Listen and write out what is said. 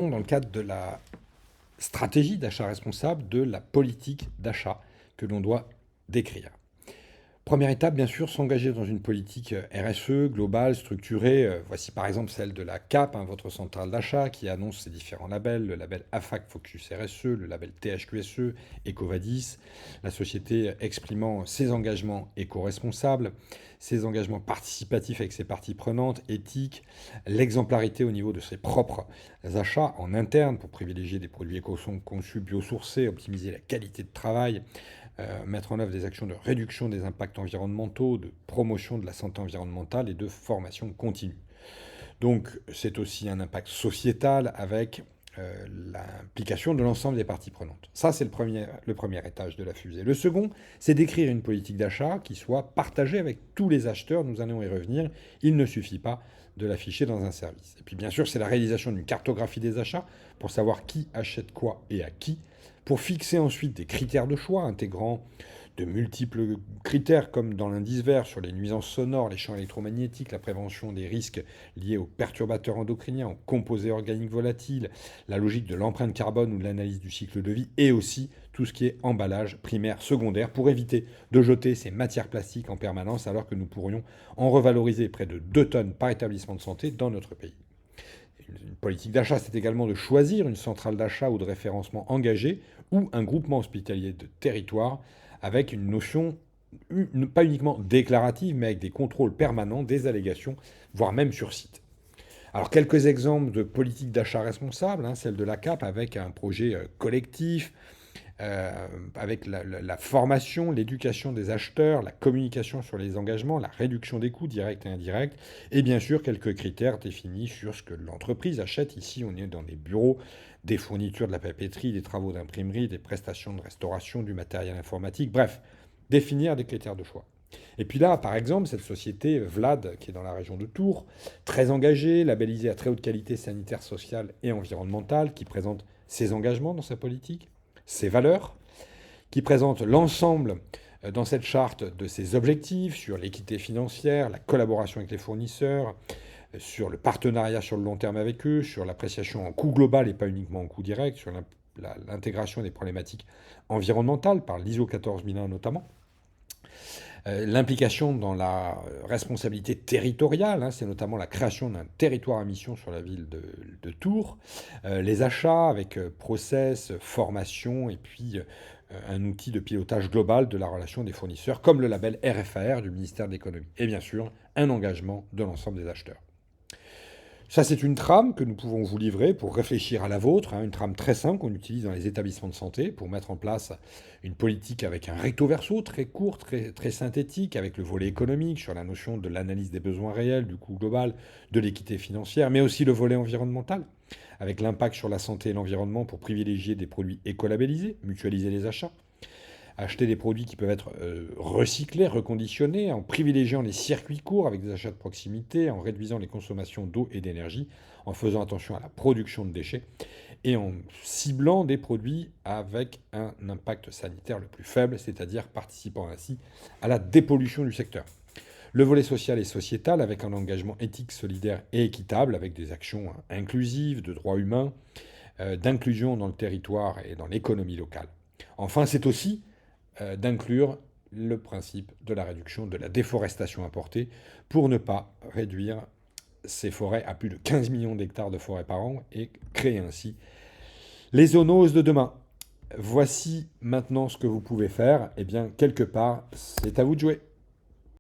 dans le cadre de la stratégie d'achat responsable, de la politique d'achat que l'on doit décrire. Première étape, bien sûr, s'engager dans une politique RSE globale, structurée. Voici par exemple celle de la CAP, votre centrale d'achat, qui annonce ses différents labels, le label AFAC Focus RSE, le label THQSE, EcoVadis, la société exprimant ses engagements éco-responsables, ses engagements participatifs avec ses parties prenantes, éthiques, l'exemplarité au niveau de ses propres achats en interne pour privilégier des produits éco-conçus, biosourcés, optimiser la qualité de travail, mettre en œuvre des actions de réduction des impacts environnementaux, de promotion de la santé environnementale et de formation continue. Donc c'est aussi un impact sociétal avec l'implication de l'ensemble des parties prenantes. Ça, c'est le premier étage de la fusée. Le second, c'est d'écrire une politique d'achat qui soit partagée avec tous les acheteurs. Nous allons y revenir. Il ne suffit pas de l'afficher dans un service. Et puis bien sûr, c'est la réalisation d'une cartographie des achats pour savoir qui achète quoi et à qui, pour fixer ensuite des critères de choix intégrant de multiples critères comme dans l'indice vert sur les nuisances sonores, les champs électromagnétiques, la prévention des risques liés aux perturbateurs endocriniens, aux composés organiques volatiles, la logique de l'empreinte carbone ou de l'analyse du cycle de vie, et aussi tout ce qui est emballage primaire, secondaire, pour éviter de jeter ces matières plastiques en permanence alors que nous pourrions en revaloriser près de 2 tonnes par établissement de santé dans notre pays. Une politique d'achat, c'est également de choisir une centrale d'achat ou de référencement engagée ou un groupement hospitalier de territoire avec une notion pas uniquement déclarative, mais avec des contrôles permanents, des allégations, voire même sur site. Alors, quelques exemples de politique d'achat responsable, celle de la CAP avec un projet collectif, avec la formation, l'éducation des acheteurs, la communication sur les engagements, la réduction des coûts directs et indirects, et bien sûr quelques critères définis sur ce que l'entreprise achète. Ici, on est dans des bureaux, des fournitures de la papeterie, des travaux d'imprimerie, des prestations de restauration, du matériel informatique, bref, définir des critères de choix. Et puis là, par exemple, cette société Vlad, qui est dans la région de Tours, très engagée, labellisée à très haute qualité sanitaire, sociale et environnementale, qui présente ses engagements dans sa politique, ses valeurs, qui présente l'ensemble dans cette charte de ses objectifs sur l'équité financière, la collaboration avec les fournisseurs, sur le partenariat sur le long terme avec eux, sur l'appréciation en coût global et pas uniquement en coût direct, sur l'intégration des problématiques environnementales par l'ISO 14001 notamment. L'implication dans la responsabilité territoriale, c'est notamment la création d'un territoire à mission sur la ville de Tours, les achats avec process, formation et puis un outil de pilotage global de la relation des fournisseurs comme le label RFAR du ministère de l'économie et bien sûr un engagement de l'ensemble des acheteurs. Ça, c'est une trame que nous pouvons vous livrer pour réfléchir à la vôtre, une trame très simple qu'on utilise dans les établissements de santé pour mettre en place une politique avec un recto verso très court, très synthétique, avec le volet économique sur la notion de l'analyse des besoins réels, du coût global, de l'équité financière, mais aussi le volet environnemental, avec l'impact sur la santé et l'environnement pour privilégier des produits écolabellisés, mutualiser les achats, acheter des produits qui peuvent être recyclés, reconditionnés, en privilégiant les circuits courts avec des achats de proximité, en réduisant les consommations d'eau et d'énergie, en faisant attention à la production de déchets et en ciblant des produits avec un impact sanitaire le plus faible, c'est-à-dire participant ainsi à la dépollution du secteur. Le volet social et sociétal avec un engagement éthique, solidaire et équitable, avec des actions inclusives, de droits humains, d'inclusion dans le territoire et dans l'économie locale. Enfin, c'est aussi d'inclure le principe de la réduction de la déforestation importée pour ne pas réduire ces forêts à plus de 15 millions d'hectares de forêts par an et créer ainsi les zoonoses de demain. Voici maintenant ce que vous pouvez faire. Eh bien, quelque part, c'est à vous de jouer.